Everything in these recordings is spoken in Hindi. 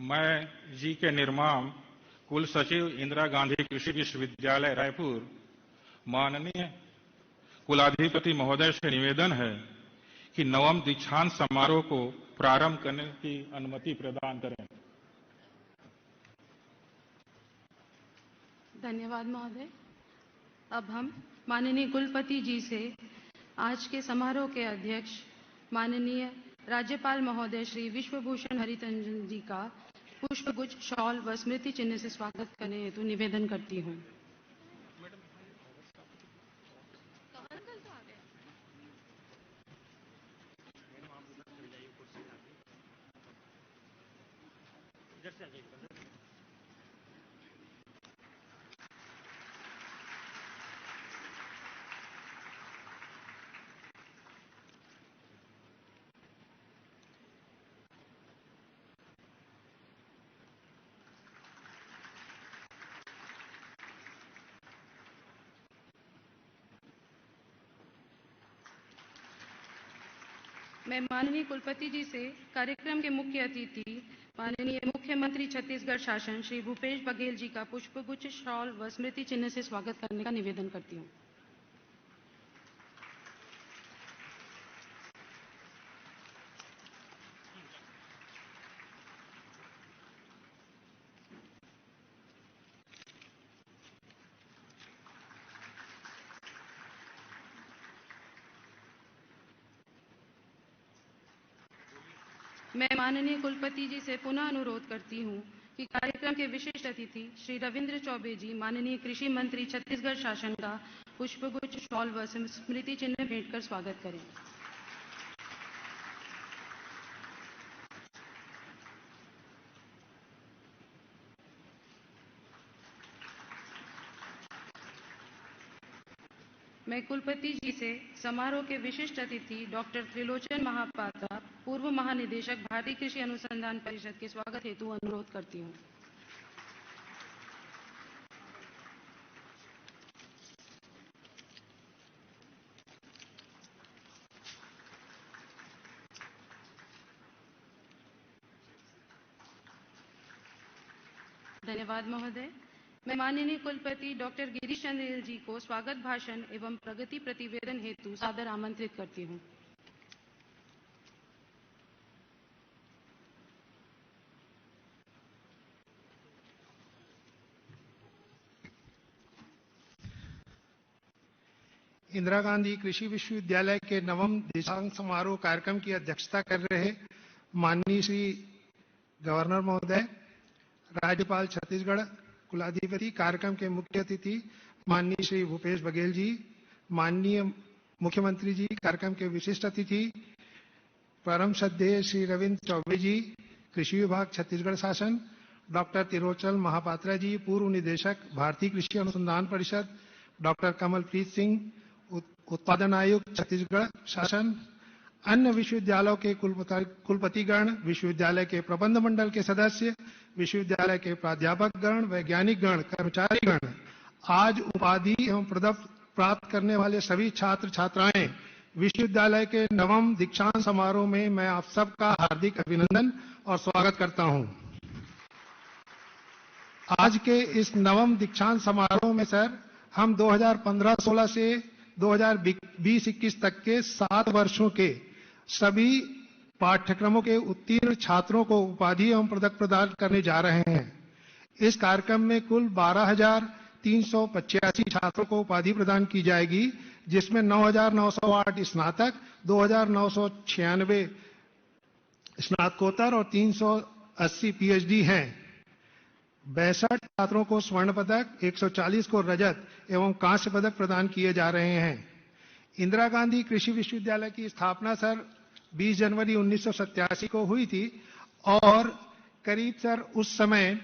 मैं जी के निर्माण कुल सचिव इंदिरा गांधी कृषि विश्वविद्यालय रायपुर माननीय कुलाधिपति महोदय से निवेदन है कि नवम दीक्षांत समारोह को प्रारंभ करने की अनुमति प्रदान करें। धन्यवाद महोदय। अब हम माननीय कुलपति जी से आज के समारोह के अध्यक्ष माननीय राज्यपाल महोदय श्री विश्वभूषण हरिचंदन जी का पुष्पगुच्छ, शॉल व स्मृति चिन्ह से स्वागत करने हेतु निवेदन करती हूँ। मैं माननीय कुलपति जी से कार्यक्रम के मुख्य अतिथि माननीय मुख्यमंत्री छत्तीसगढ़ शासन श्री भूपेश बघेल जी का पुष्पगुच्छ, शॉल व स्मृति चिन्ह से स्वागत करने का निवेदन करती हूँ। मैं माननीय कुलपति जी से पुनः अनुरोध करती हूँ कि कार्यक्रम के विशिष्ट अतिथि श्री रविंद्र चौबे जी माननीय कृषि मंत्री छत्तीसगढ़ शासन का पुष्पगुच्छ, शॉल व स्मृति चिन्ह भेंट कर स्वागत करें। मैं कुलपति जी से समारोह के विशिष्ट अतिथि डॉक्टर त्रिलोचन महापात्रा, पूर्व महानिदेशक भारतीय कृषि अनुसंधान परिषद के स्वागत हेतु अनुरोध करती हूँ। धन्यवाद महोदय। मैं माननीय कुलपति डॉक्टर गिरीश चंद्र जी को स्वागत भाषण एवं प्रगति प्रतिवेदन हेतु सादर आमंत्रित करती हूँ। इंदिरा गांधी कृषि विश्वविद्यालय के नवम दीक्षांत समारोह कार्यक्रम की अध्यक्षता कर रहे माननीय श्री गवर्नर महोदय, राज्यपाल छत्तीसगढ़, कुलाधिपति, कार्यक्रम के मुख्य अतिथि माननीय श्री भूपेश बघेल जी, माननीय मुख्यमंत्री जी, कार्यक्रम के विशिष्ट अतिथि परम श्रद्धेय श्री रविंद्र चौबे जी, कृषि विभाग छत्तीसगढ़ शासन, डॉक्टर त्रिलोचन महापात्रा जी, पूर्व निदेशक भारतीय कृषि अनुसंधान परिषद, डॉक्टर कमलप्रीत सिंह, उत्पादन आयुक्त छत्तीसगढ़ शासन, अन्य विश्वविद्यालयों के कुलपतिगण, विश्वविद्यालय के प्रबंध मंडल के सदस्य, विश्वविद्यालय के प्राध्यापकगण, वैज्ञानिकगण, कर्मचारीगण, आज उपाधि एवं पदक प्राप्त करने वाले सभी छात्र छात्राएं, विश्वविद्यालय के नवम दीक्षांत समारोह में मैं आप सबका हार्दिक अभिनंदन और स्वागत करता हूं। आज के इस नवम दीक्षांत समारोह में सर, हम 2015-16 से 2020-21 तक के 7 वर्षों के सभी पाठ्यक्रमों के उत्तीर्ण छात्रों को उपाधि एवं पदक प्रदान करने जा रहे हैं। इस कार्यक्रम में कुल 12,385 छात्रों को उपाधि प्रदान की जाएगी, जिसमें 9,908 स्नातक, 2,996 स्नातकोत्तर और 380 पीएचडी हैं। 62 छात्रों को स्वर्ण पदक, 140 को रजत एवं कांस्य पदक प्रदान किए जा रहे हैं। इंदिरा गांधी कृषि विश्वविद्यालय की स्थापना सर 20 जनवरी 1987 को हुई थी और करीब सर उस समय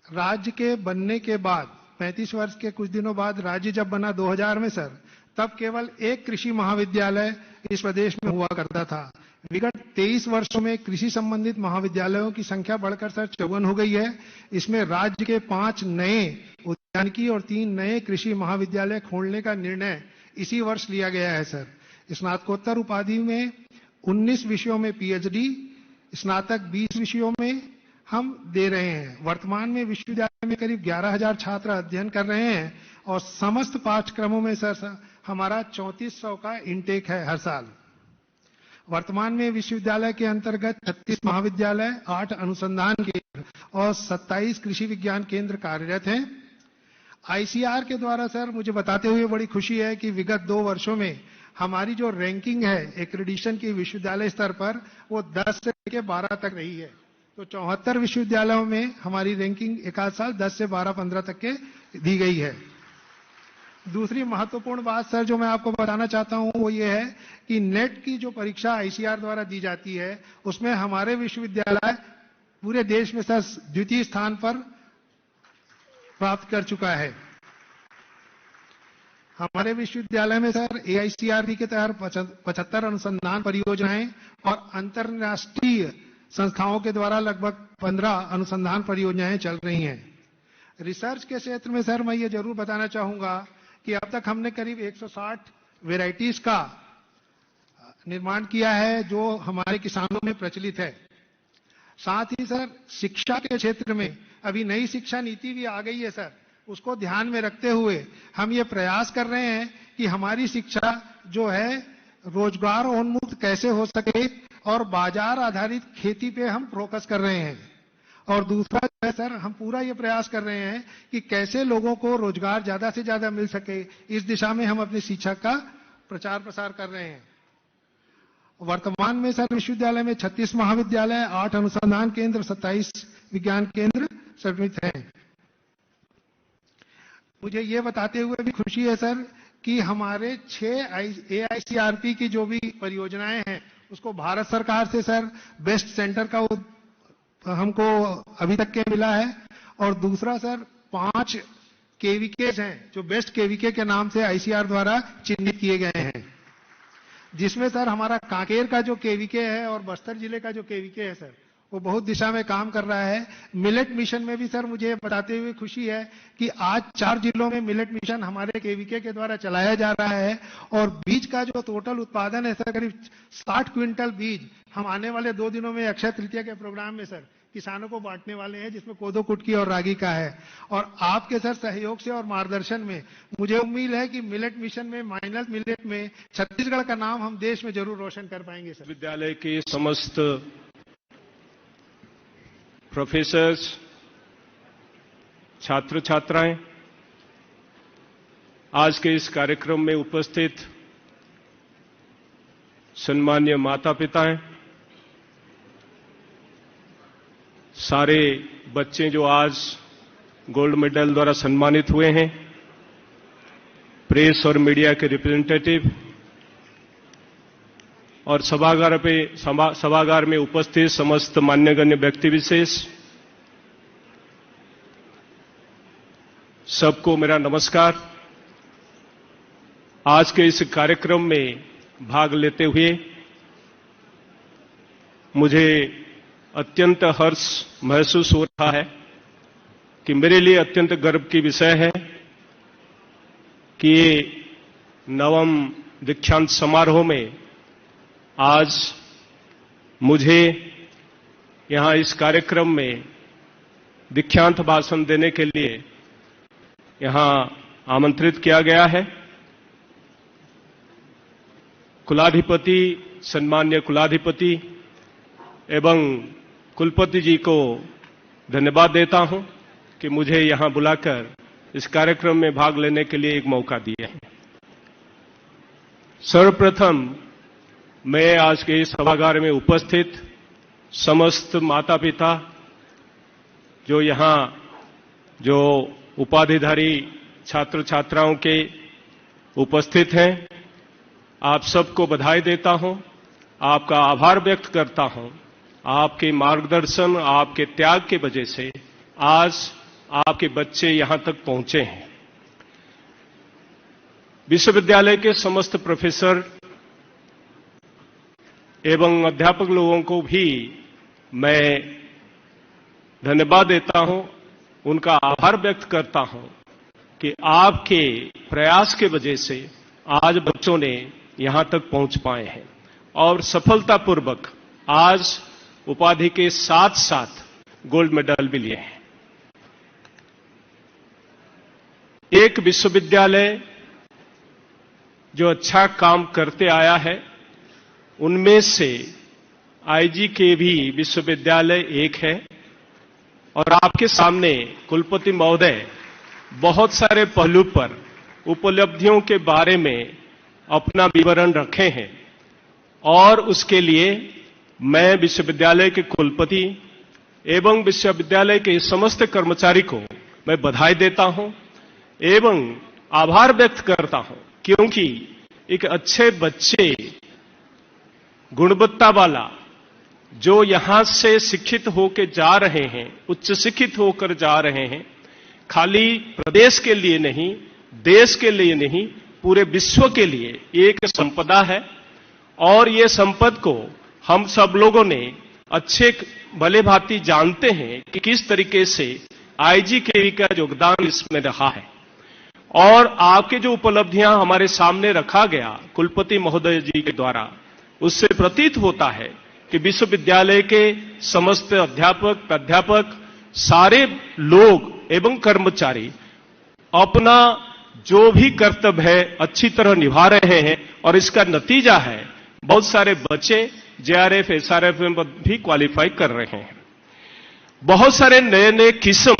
राज्य के बनने के बाद 35 वर्ष के कुछ दिनों बाद राज्य जब बना 2000 में सर, तब केवल एक कृषि महाविद्यालय इस प्रदेश में हुआ करता था। विगत 23 वर्षों में कृषि संबंधित महाविद्यालयों की संख्या बढ़कर सर 54 हो गई है। इसमें राज्य के 5 नए उद्यानिकी और 3 नए कृषि महाविद्यालय खोलने का निर्णय इसी वर्ष लिया गया है सर। स्नातकोत्तर उपाधि में 19 विषयों में पीएचडी, स्नातक 20 विषयों में हम दे रहे हैं। वर्तमान में विश्वविद्यालय में करीब 11,000 छात्र अध्ययन कर रहे हैं और समस्त पाठ्यक्रमों में सर हमारा 3400 का इंटेक है हर साल। वर्तमान में विश्वविद्यालय के अंतर्गत 36 महाविद्यालय, 8 अनुसंधान केंद्र और 27 कृषि विज्ञान केंद्र कार्यरत हैं। आईसीआर के द्वारा सर मुझे बताते हुए बड़ी खुशी है कि विगत 2 वर्षों में हमारी जो रैंकिंग है एक्रेडिटेशन की विश्वविद्यालय स्तर पर वो 10 से लेकर 12 तक रही है। तो 74 विश्वविद्यालयों में हमारी रैंकिंग एक आध साल 10 से 12-15 तक के दी गई है। दूसरी महत्वपूर्ण बात सर जो मैं आपको बताना चाहता हूं वो ये है कि नेट की जो परीक्षा आईसीआर द्वारा दी जाती है उसमें हमारे विश्वविद्यालय पूरे देश में सर द्वितीय स्थान पर प्राप्त कर चुका है। हमारे विश्वविद्यालय में सर एआईसीआरबी के तहत 75 अनुसंधान परियोजनाएं और अंतर्राष्ट्रीय संस्थाओं के द्वारा लगभग 15 अनुसंधान परियोजनाएं चल रही हैं। रिसर्च के क्षेत्र में सर मैं ये जरूर बताना चाहूंगा कि अब तक हमने करीब 160 वेराइटीज का निर्माण किया है जो हमारे किसानों में प्रचलित है। साथ ही सर शिक्षा के क्षेत्र में अभी नई शिक्षा नीति भी आ गई है सर, उसको ध्यान में रखते हुए हम ये प्रयास कर रहे हैं कि हमारी शिक्षा जो है रोजगार उन्मुक्त कैसे हो सके और बाजार आधारित खेती पे हम फोकस कर रहे हैं। और दूसरा है सर हम पूरा ये प्रयास कर रहे हैं कि कैसे लोगों को रोजगार ज्यादा से ज्यादा मिल सके, इस दिशा में हम अपनी शिक्षा का प्रचार प्रसार कर रहे हैं। वर्तमान में सर विश्वविद्यालय में 36 महाविद्यालय, 8 अनुसंधान केंद्र, 27 विज्ञान केंद्र सम्मिलित हैं। मुझे ये बताते हुए भी खुशी है सर कि हमारे 6 एआईसीआरपी की जो भी परियोजनाएं हैं उसको भारत सरकार से सर बेस्ट सेंटर का हमको अभी तक के मिला है। और दूसरा सर 5 केवीकेज हैं जो बेस्ट केवीके के नाम से आईसीआर द्वारा चिन्हित किए गए हैं, जिसमें सर हमारा कांकेर का जो केवीके है और बस्तर जिले का जो केवीके है सर वो बहुत दिशा में काम कर रहा है। मिलेट मिशन में भी सर मुझे बताते हुए खुशी है कि आज 4 जिलों में मिलेट मिशन हमारे केवीके के द्वारा चलाया जा रहा है और बीज का जो टोटल उत्पादन है सर करीब 60 क्विंटल बीज हम आने वाले 2 दिनों में अक्षय तृतीया के प्रोग्राम में सर किसानों को बांटने वाले हैं, जिसमें कोदो, कुटकी और रागी का है। और आपके सर सहयोग से और मार्गदर्शन में मुझे उम्मीद है कि मिलेट मिशन में माइनस मिलेट में छत्तीसगढ़ का नाम हम देश में जरूर रोशन कर पाएंगे सर। विद्यालय के समस्त प्रोफेसर्स, छात्र छात्राएं, आज के इस कार्यक्रम में उपस्थित सम्मानीय माता पिताएं, सारे बच्चे जो आज गोल्ड मेडल द्वारा सम्मानित हुए हैं, प्रेस और मीडिया के रिप्रेजेंटेटिव और सभागार में उपस्थित समस्त मान्यगण्य व्यक्ति विशेष, सबको मेरा नमस्कार। आज के इस कार्यक्रम में भाग लेते हुए मुझे अत्यंत हर्ष महसूस हो रहा है कि मेरे लिए अत्यंत गर्व की विषय है कि ये 9वां दीक्षांत समारोह में आज मुझे यहां इस कार्यक्रम में दीक्षांत भाषण देने के लिए यहां आमंत्रित किया गया है। कुलाधिपति, सम्मान्य कुलाधिपति एवं कुलपति जी को धन्यवाद देता हूं कि मुझे यहां बुलाकर इस कार्यक्रम में भाग लेने के लिए एक मौका दिया है। सर्वप्रथम मैं आज के इस सभागार में उपस्थित समस्त माता पिता जो यहां जो उपाधिधारी छात्र छात्राओं के उपस्थित हैं, आप सबको बधाई देता हूं, आपका आभार व्यक्त करता हूं। आपके मार्गदर्शन, आपके त्याग की वजह से आज आपके बच्चे यहां तक पहुंचे हैं। विश्वविद्यालय के समस्त प्रोफेसर एवं अध्यापक लोगों को भी मैं धन्यवाद देता हूं, उनका आभार व्यक्त करता हूं कि आपके प्रयास के वजह से आज बच्चों ने यहां तक पहुंच पाए हैं और सफलतापूर्वक आज उपाधि के साथ साथ गोल्ड मेडल भी लिए हैं। एक विश्वविद्यालय जो अच्छा काम करते आया है, उनमें से आईजी के भी विश्वविद्यालय एक है और आपके सामने कुलपति महोदय बहुत सारे पहलू पर उपलब्धियों के बारे में अपना विवरण रखे हैं और उसके लिए मैं विश्वविद्यालय के कुलपति एवं विश्वविद्यालय के समस्त कर्मचारी को मैं बधाई देता हूं एवं आभार व्यक्त करता हूं, क्योंकि एक अच्छे बच्चे गुणवत्ता वाला जो यहां से शिक्षित होकर जा रहे हैं, उच्च शिक्षित होकर जा रहे हैं, खाली प्रदेश के लिए नहीं, देश के लिए नहीं, पूरे विश्व के लिए एक संपदा है और ये संपद को हम सब लोगों ने अच्छे भले भांति जानते हैं कि किस तरीके से आईजीकेवी का योगदान इसमें रहा है। और आपके जो उपलब्धियां हमारे सामने रखा गया कुलपति महोदय जी के द्वारा, उससे प्रतीत होता है कि विश्वविद्यालय के समस्त अध्यापक, प्राध्यापक, सारे लोग एवं कर्मचारी अपना जो भी कर्तव्य है अच्छी तरह निभा रहे हैं और इसका नतीजा है बहुत सारे बच्चे जेआरएफ, एसआरएफ में भी क्वालिफाई कर रहे हैं। बहुत सारे नए नए किस्म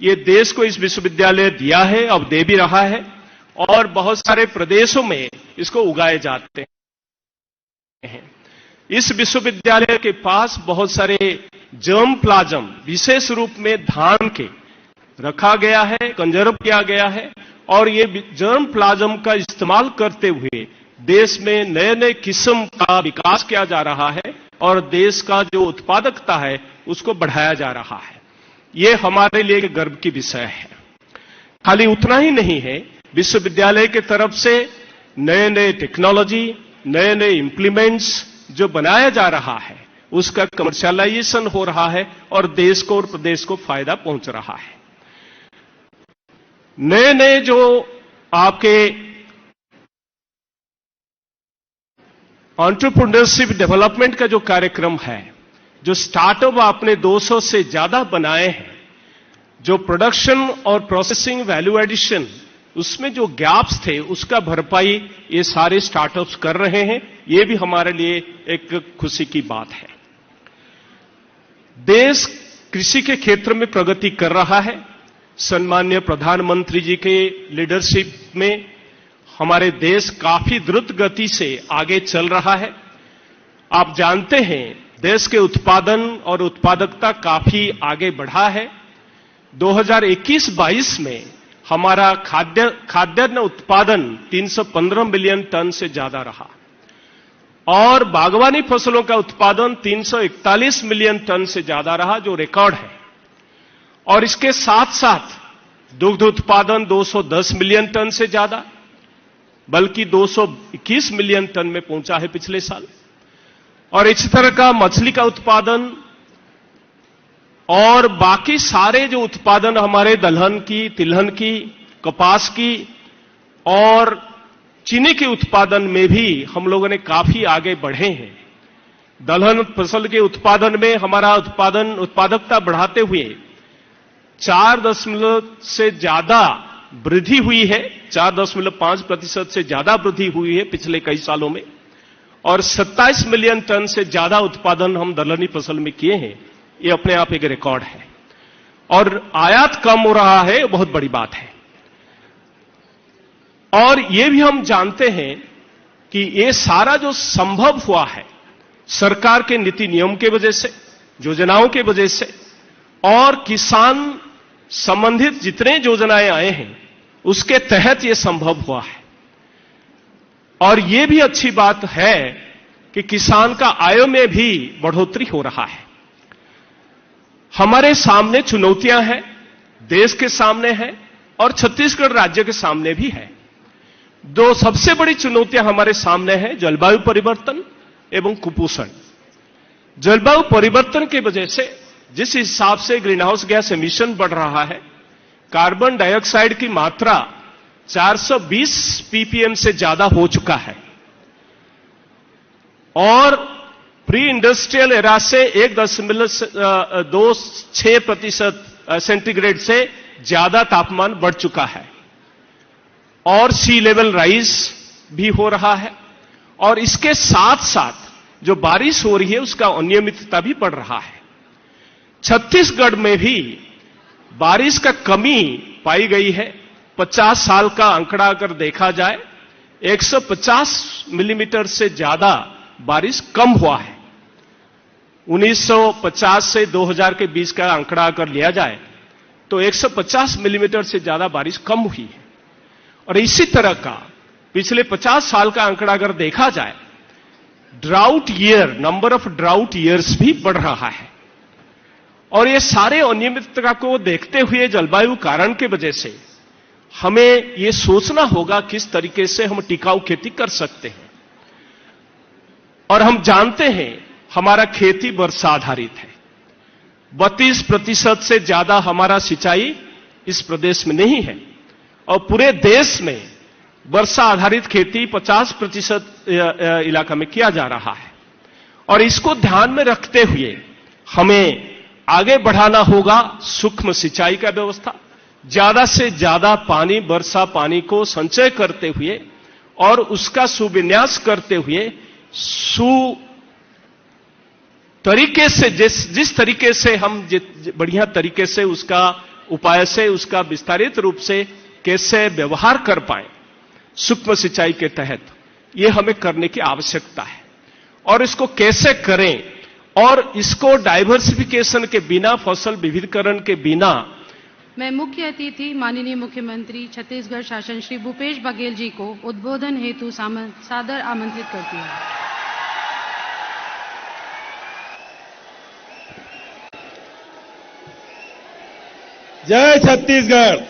ये देश को इस विश्वविद्यालय दिया है, अब दे भी रहा है और बहुत सारे प्रदेशों में इसको उगाए जाते हैं। इस विश्वविद्यालय के पास बहुत सारे जर्म प्लाज्म विशेष रूप में धान के रखा गया है, कंजर्व किया गया है और ये जर्म प्लाज्म का इस्तेमाल करते हुए देश में नए नए किस्म का विकास किया जा रहा है और देश का जो उत्पादकता है उसको बढ़ाया जा रहा है। ये हमारे लिए एक गर्व की विषय है। खाली उतना ही नहीं है, विश्वविद्यालय की तरफ से नए नए टेक्नोलॉजी, नए नए इंप्लीमेंट्स जो बनाया जा रहा है उसका कमर्शियलाइजेशन हो रहा है और देश को और प्रदेश को फायदा पहुंच रहा है। नए नए जो आपके एंटरप्रेन्योरशिप डेवलपमेंट का जो कार्यक्रम है, जो स्टार्टअप आपने 200 से ज्यादा बनाए हैं, जो प्रोडक्शन और प्रोसेसिंग वैल्यू एडिशन उसमें जो गैप्स थे उसका भरपाई ये सारे स्टार्टअप्स कर रहे हैं, ये भी हमारे लिए एक खुशी की बात है। देश कृषि के क्षेत्र में प्रगति कर रहा है। सम्माननीय प्रधानमंत्री जी के लीडरशिप में हमारे देश काफी द्रुत गति से आगे चल रहा है। आप जानते हैं देश के उत्पादन और उत्पादकता काफी आगे बढ़ा है। 2021-22 में हमारा खाद्यान्न उत्पादन 315 मिलियन टन से ज्यादा रहा और बागवानी फसलों का उत्पादन 341 मिलियन टन से ज्यादा रहा, जो रिकॉर्ड है। और इसके साथ साथ दुग्ध उत्पादन 210 मिलियन टन से ज्यादा, बल्कि 221 मिलियन टन में पहुंचा है पिछले साल। और इस तरह का मछली का उत्पादन और बाकी सारे जो उत्पादन हमारे दलहन की, तिलहन की, कपास की और चीनी के उत्पादन में भी हम लोगों ने काफी आगे बढ़े हैं। दलहन फसल के उत्पादन में हमारा उत्पादकता बढ़ाते हुए 4 से ज्यादा वृद्धि हुई है, 4.5% से ज्यादा वृद्धि हुई है पिछले कई सालों में और 27 मिलियन टन से ज्यादा उत्पादन हम दलहनी फसल में किए हैं। ये अपने आप एक रिकॉर्ड है और आयात कम हो रहा है, बहुत बड़ी बात है। और ये भी हम जानते हैं कि ये सारा जो संभव हुआ है सरकार के नीति नियम के वजह से, योजनाओं के वजह से और किसान संबंधित जितने योजनाएं आए हैं उसके तहत ये संभव हुआ है। और ये भी अच्छी बात है कि किसान का आय में भी बढ़ोतरी हो रहा है। हमारे सामने चुनौतियां हैं, देश के सामने है और छत्तीसगढ़ राज्य के सामने भी है। दो सबसे बड़ी चुनौतियां हमारे सामने हैं, जलवायु परिवर्तन एवं कुपोषण। जलवायु परिवर्तन की वजह से जिस हिसाब से ग्रीन हाउस गैस एमिशन बढ़ रहा है, कार्बन डाइऑक्साइड की मात्रा 420 ppm से ज्यादा हो चुका है और प्री इंडस्ट्रियल एरा से 1.26% सेंटीग्रेड से ज्यादा तापमान बढ़ चुका है और सी लेवल राइज भी हो रहा है और इसके साथ साथ जो बारिश हो रही है उसका अनियमितता भी बढ़ रहा है। छत्तीसगढ़ में भी बारिश का कमी पाई गई है। 50 साल का आंकड़ा अगर देखा जाए 150 मिलीमीटर से ज्यादा बारिश कम हुआ है। 1950 से 2000 के बीच का आंकड़ा अगर लिया जाए तो 150 मिलीमीटर से ज्यादा बारिश कम हुई है और इसी तरह का पिछले 50 साल का आंकड़ा अगर देखा जाए drought year, number of drought years भी बढ़ रहा है और ये सारे अनियमितता को देखते हुए जलवायु कारण की वजह से हमें ये सोचना होगा किस तरीके से हम टिकाऊ खेती कर सकते हैं। और हम जानते हैं हमारा खेती वर्षा आधारित है। 32% से ज्यादा हमारा सिंचाई इस प्रदेश में नहीं है और पूरे देश में वर्षा आधारित खेती 50% इलाका में किया जा रहा है और इसको ध्यान में रखते हुए हमें आगे बढ़ाना होगा सूक्ष्म सिंचाई का व्यवस्था, ज्यादा से ज्यादा पानी, वर्षा पानी को संचय करते हुए और उसका सुविन्यास करते हुए तरीके से जिस तरीके से हम बढ़िया तरीके से उसका उपाय से उसका विस्तारित रूप से कैसे व्यवहार कर पाए सूक्ष्म सिंचाई के तहत, यह हमें करने की आवश्यकता है और इसको कैसे करें और इसको डाइवर्सिफिकेशन के बिना, फसल विविधीकरण के बिना। मैं मुख्य अतिथि माननीय मुख्यमंत्री छत्तीसगढ़ शासन श्री भूपेश बघेल जी को उद्बोधन हेतु सादर आमंत्रित करती हूं। जय छत्तीसगढ़।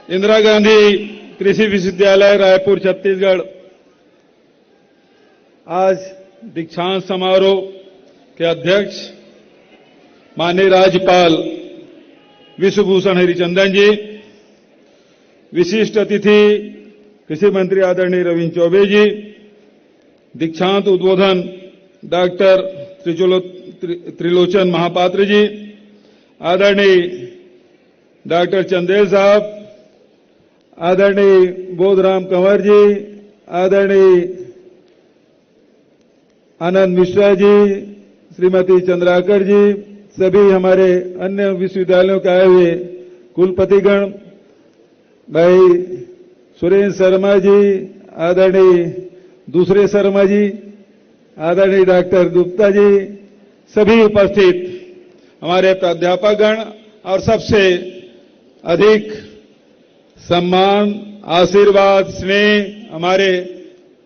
इंदिरा गांधी कृषि विश्वविद्यालय रायपुर छत्तीसगढ़ आज दीक्षांत समारोह के अध्यक्ष माननीय राज्यपाल विश्वभूषण हरिचंदन जी, विशिष्ट अतिथि कृषि मंत्री आदरणीय रविंद्र चौबे जी, दीक्षांत उद्बोधन डॉक्टर त्रिलोचन महापात्र जी, आदरणीय डॉक्टर चंदेल साहब, आदरणीय बोधराम कंवर जी, आदरणीय आनंद मिश्रा जी, श्रीमती चंद्राकर जी, सभी हमारे अन्य विश्वविद्यालयों के आए हुए कुलपतिगण, भाई सुरेंद्र शर्मा जी, आदरणीय दूसरे शर्मा जी, आदरणीय डॉक्टर गुप्ता जी, सभी उपस्थित हमारे प्राध्यापकगण और सबसे अधिक सम्मान, आशीर्वाद, स्नेह हमारे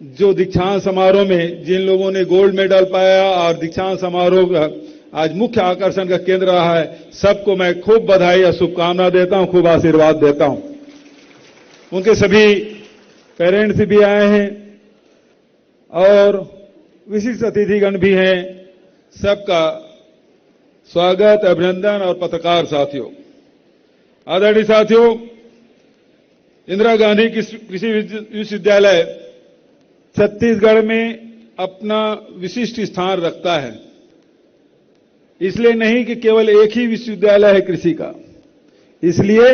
जो दीक्षांत समारोह में जिन लोगों ने गोल्ड मेडल पाया और दीक्षांत समारोह का आज मुख्य आकर्षण का केंद्र रहा है, सबको मैं खूब बधाई और शुभकामना देता हूं, खूब आशीर्वाद देता हूं। उनके सभी पेरेंट्स भी आए हैं और विशिष्ट अतिथिगण भी हैं। सबका स्वागत, अभिनंदन और पत्रकार साथियों, आदरणीय साथियों, इंदिरा गांधी कृषि विश्वविद्यालय छत्तीसगढ़ में अपना विशिष्ट स्थान रखता है। इसलिए नहीं कि केवल एक ही विश्वविद्यालय है कृषि का, इसलिए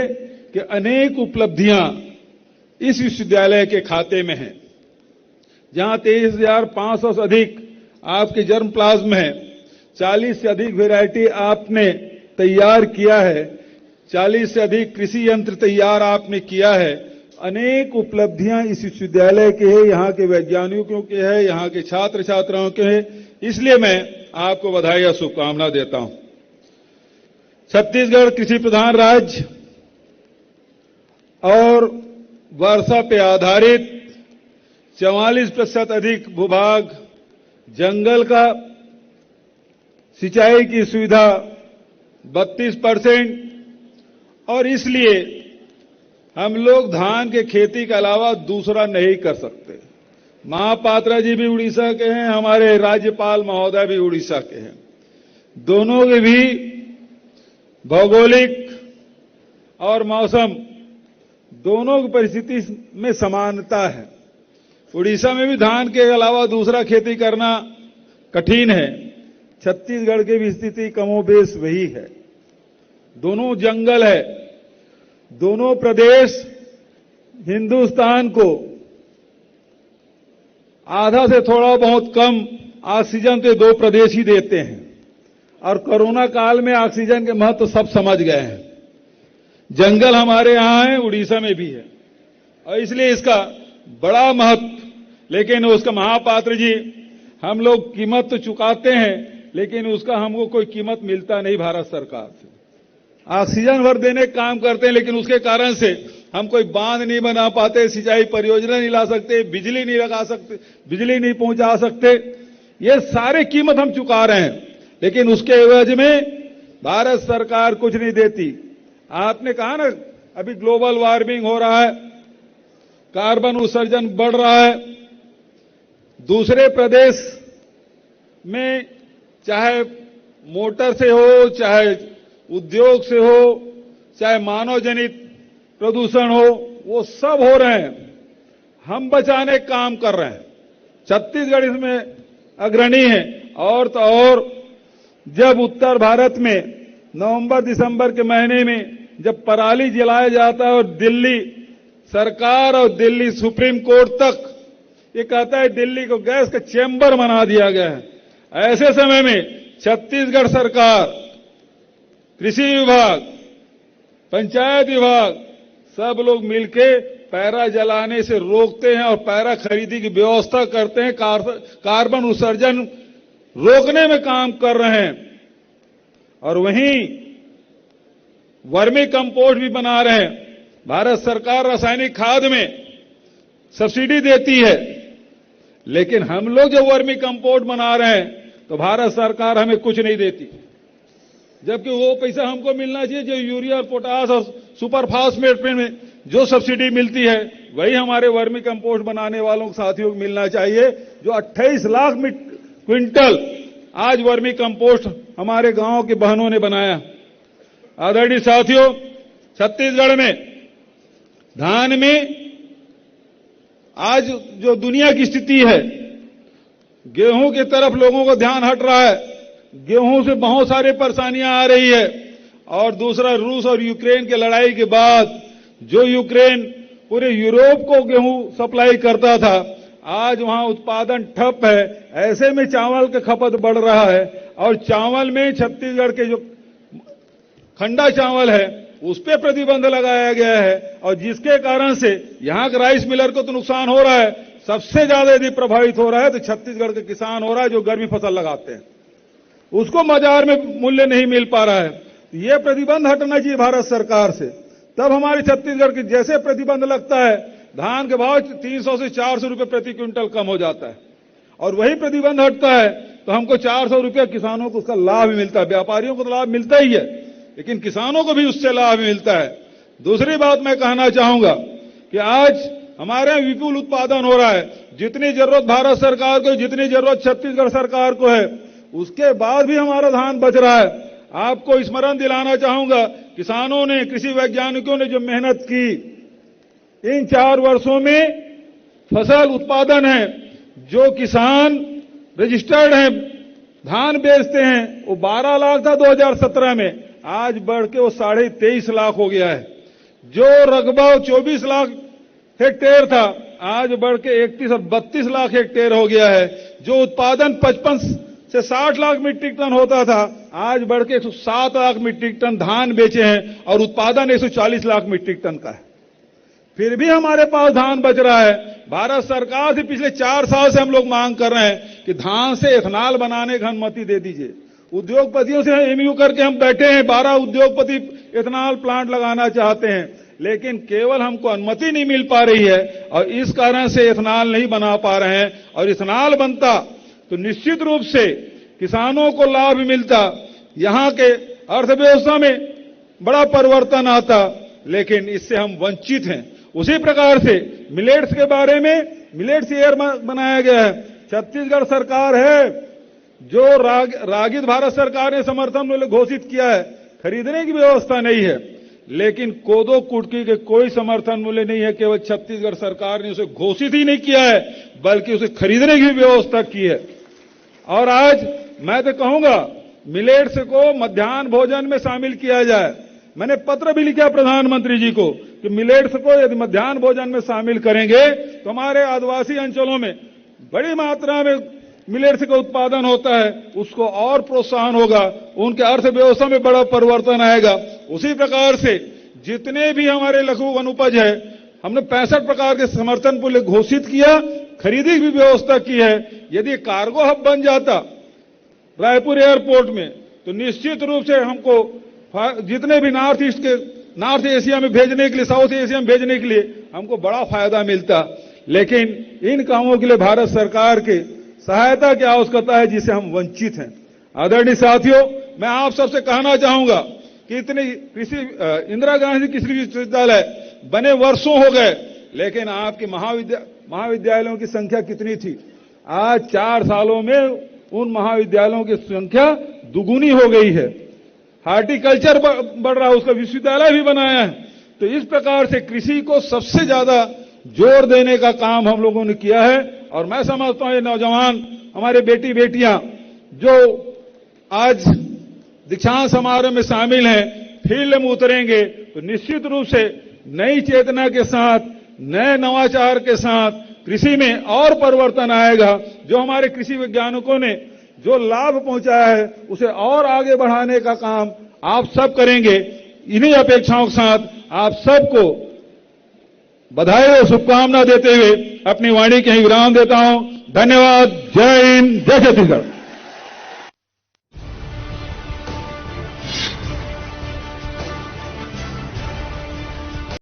कि अनेक उपलब्धियां इस विश्वविद्यालय के खाते में हैं। जहां 23,500 से अधिक आपके जर्म प्लाज्म है, 40 से अधिक वैरायटी आपने तैयार किया है, 40 से अधिक कृषि यंत्र तैयार आपने किया है। अनेक उपलब्धियां इस विश्वविद्यालय के हैं, यहाँ के वैज्ञानिकों के हैं, यहाँ के छात्र छात्राओं के हैं। इसलिए मैं आपको बधाई और शुभकामना देता हूं। छत्तीसगढ़ कृषि प्रधान राज्य और वर्षा पे आधारित 44% अधिक भूभाग, जंगल का, सिंचाई की सुविधा 32% और इसलिए हम लोग धान के खेती के अलावा दूसरा नहीं कर सकते। महापात्रा जी भी उड़ीसा के हैं, हमारे राज्यपाल महोदय भी उड़ीसा के हैं। दोनों के भी भौगोलिक और मौसम दोनों की परिस्थिति में समानता है। उड़ीसा में भी धान के अलावा दूसरा खेती करना कठिन है। छत्तीसगढ़ की भी स्थिति कमोबेश वही है। दोनों जंगल है। दोनों प्रदेश हिंदुस्तान को आधा से थोड़ा बहुत कम ऑक्सीजन तो दो प्रदेश ही देते हैं, और कोरोना काल में ऑक्सीजन के महत्व सब समझ गए हैं। जंगल हमारे यहां है, उड़ीसा में भी है, और इसलिए इसका बड़ा महत्व। लेकिन उसका महापात्र जी, हम लोग कीमत तो चुकाते हैं, लेकिन उसका हमको कोई कीमत मिलता नहीं भारत सरकार से। ऑक्सीजन भर देने का काम करते हैं, लेकिन उसके कारण से हम कोई बांध नहीं बना पाते, सिंचाई परियोजना नहीं ला सकते, बिजली नहीं लगा सकते, बिजली नहीं पहुंचा सकते। ये सारे कीमत हम चुका रहे हैं, लेकिन उसके एवज में भारत सरकार कुछ नहीं देती। आपने कहा ना, अभी ग्लोबल वार्मिंग हो रहा है, कार्बन उत्सर्जन बढ़ रहा है। दूसरे प्रदेश में चाहे मोटर से हो, चाहे उद्योग से हो, चाहे मानव जनित प्रदूषण हो, वो सब हो रहे हैं। हम बचाने का काम कर रहे हैं। छत्तीसगढ़ इसमें अग्रणी है। और तो और, जब उत्तर भारत में नवंबर दिसंबर के महीने में जब पराली जलाया जाता है और दिल्ली सरकार और दिल्ली सुप्रीम कोर्ट तक ये कहता है दिल्ली को गैस का चैम्बर बना दिया गया है, ऐसे समय में छत्तीसगढ़ सरकार, कृषि विभाग, पंचायत विभाग सब लोग मिलके पैरा जलाने से रोकते हैं और पैरा खरीदी की व्यवस्था करते हैं। कार्बन उत्सर्जन रोकने में काम कर रहे हैं। और वहीं वर्मी कंपोस्ट भी बना रहे हैं। भारत सरकार रासायनिक खाद में सब्सिडी देती है, लेकिन हम लोग जो वर्मी कंपोस्ट बना रहे हैं तो भारत सरकार हमें कुछ नहीं देती, जबकि वो पैसा हमको मिलना चाहिए जो यूरिया और पोटास और सुपर फास्फेट में जो सब्सिडी मिलती है, वही हमारे वर्मी कंपोस्ट बनाने वालों साथियों को मिलना चाहिए, जो 28 लाख क्विंटल आज वर्मी कंपोस्ट हमारे गांव के बहनों ने बनाया। आदरणीय साथियों, छत्तीसगढ़ में धान में आज जो दुनिया की स्थिति है, गेहूं की तरफ लोगों का ध्यान हट रहा है। गेहूं से बहुत सारी परेशानियां आ रही है। और दूसरा, रूस और यूक्रेन की लड़ाई के बाद जो यूक्रेन पूरे यूरोप को गेहूं सप्लाई करता था, आज वहां उत्पादन ठप है। ऐसे में चावल की खपत बढ़ रहा है, और चावल में छत्तीसगढ़ के जो खंडा चावल है उस पर प्रतिबंध लगाया गया है, और जिसके कारण से यहां के राइस मिलर को तो नुकसान हो रहा है। सबसे ज्यादा यदि प्रभावित हो रहा है तो छत्तीसगढ़ के किसान हो रहा है, जो गर्मी फसल लगाते हैं, उसको बाजार में मूल्य नहीं मिल पा रहा है। ये प्रतिबंध हटना चाहिए भारत सरकार से, तब हमारे छत्तीसगढ़ के जैसे प्रतिबंध लगता है, धान के भाव 300 से 400 रुपए प्रति क्विंटल कम हो जाता है, और वही प्रतिबंध हटता है तो हमको 400 रुपया किसानों को उसका लाभ मिलता है। व्यापारियों को तो लाभ मिलता ही है, लेकिन किसानों को भी उससे लाभ मिलता है। दूसरी बात मैं कहना चाहूंगा कि आज हमारे यहां विपुल उत्पादन हो रहा है। जितनी जरूरत भारत सरकार को, जितनी जरूरत छत्तीसगढ़ सरकार को है, उसके बाद भी हमारा धान बच रहा है। आपको स्मरण दिलाना चाहूंगा, किसानों ने, कृषि वैज्ञानिकों ने जो मेहनत की, इन 4 वर्षों में फसल उत्पादन है, जो किसान रजिस्टर्ड हैं, धान बेचते हैं, वो 12 लाख था 2017 में, आज बढ़ के वो 23.5 लाख हो गया है। जो रकबा 24 लाख हेक्टेयर था, आज बढ़ के 31 और 32 लाख हेक्टेयर हो गया है। जो उत्पादन 55 से 60 लाख मीट्रिक टन होता था, आज बढ़ के 107 लाख मीट्रिक टन धान बेचे हैं, और उत्पादन 140 लाख मीट्रिक टन का है। फिर भी हमारे पास धान बच रहा है। भारत सरकार से पिछले 4 साल से हम लोग मांग कर रहे हैं कि धान से एथेनॉल बनाने की अनुमति दे दीजिए। उद्योगपतियों से एमयू करके हम बैठे हैं, 12 उद्योगपति एथेनॉल प्लांट लगाना चाहते हैं, लेकिन केवल हमको अनुमति नहीं मिल पा रही है, और इस कारण से एथेनॉल नहीं बना पा रहे हैं। और एथेनॉल बनता तो निश्चित रूप से किसानों को लाभ मिलता, यहां के अर्थव्यवस्था में बड़ा परिवर्तन आता, लेकिन इससे हम वंचित हैं। उसी प्रकार से मिलेट्स के बारे में मिलेट्स ईयर बनाया गया है। छत्तीसगढ़ सरकार है जो रागित भारत सरकार ने समर्थन मूल्य घोषित किया है, खरीदने की व्यवस्था नहीं है। लेकिन कोदो कुटकी के कोई समर्थन मूल्य नहीं है। केवल छत्तीसगढ़ सरकार ने उसे घोषित ही नहीं किया है, बल्कि उसे खरीदने की व्यवस्था की है। और आज मैं तो कहूंगा मिलेट्स को मध्याह्न भोजन में शामिल किया जाए। मैंने पत्र भी लिखा प्रधानमंत्री जी को कि मिलेट्स को यदि मध्याह्न भोजन में शामिल करेंगे तो हमारे आदिवासी अंचलों में बड़ी मात्रा में मिलेट्स का उत्पादन होता है, उसको और प्रोत्साहन होगा, उनके अर्थव्यवस्था में बड़ा परिवर्तन आएगा। उसी प्रकार से जितने भी हमारे लघु वनोपज है, हमने 65 प्रकार के समर्थन मूल्य घोषित किया, खरीदी की व्यवस्था की है। यदि कार्गो हब बन जाता रायपुर एयरपोर्ट में तो निश्चित रूप से हमको जितने भी नॉर्थ एशिया में भेजने के लिए, साउथ एशिया में भेजने के लिए हमको बड़ा फायदा मिलता। लेकिन इन कामों के लिए भारत सरकार के सहायता की आवश्यकता है, जिसे हम वंचित हैं। आदरणीय साथियों, मैं आप सबसे कहना चाहूंगा कि इतनी इंदिरा गांधी कृषि विश्वविद्यालय बने वर्षों हो गए, लेकिन आपके महाविद्यालयों की संख्या कितनी थी? आज 4 सालों में उन महाविद्यालयों की संख्या दुगुनी हो गई है। हार्टिकल्चर बढ़ रहा है, उसका विश्वविद्यालय भी बनाया है। तो इस प्रकार से कृषि को सबसे ज्यादा जोर देने का काम हम लोगों ने किया है। और मैं समझता हूं ये नौजवान हमारे बेटी बेटियां जो आज दीक्षांत समारोह में शामिल हैं, फील्ड में उतरेंगे तो निश्चित रूप से नई चेतना के साथ, नए नवाचार के साथ कृषि में और परिवर्तन आएगा। जो हमारे कृषि वैज्ञानिकों ने जो लाभ पहुंचाया है उसे और आगे बढ़ाने का काम आप सब करेंगे। इन्हीं अपेक्षाओं के साथ आप सबको बधाई और शुभकामना देते हुए अपनी वाणी के विराम देता हूं। धन्यवाद। जय हिंद, जय छत्तीसगढ़।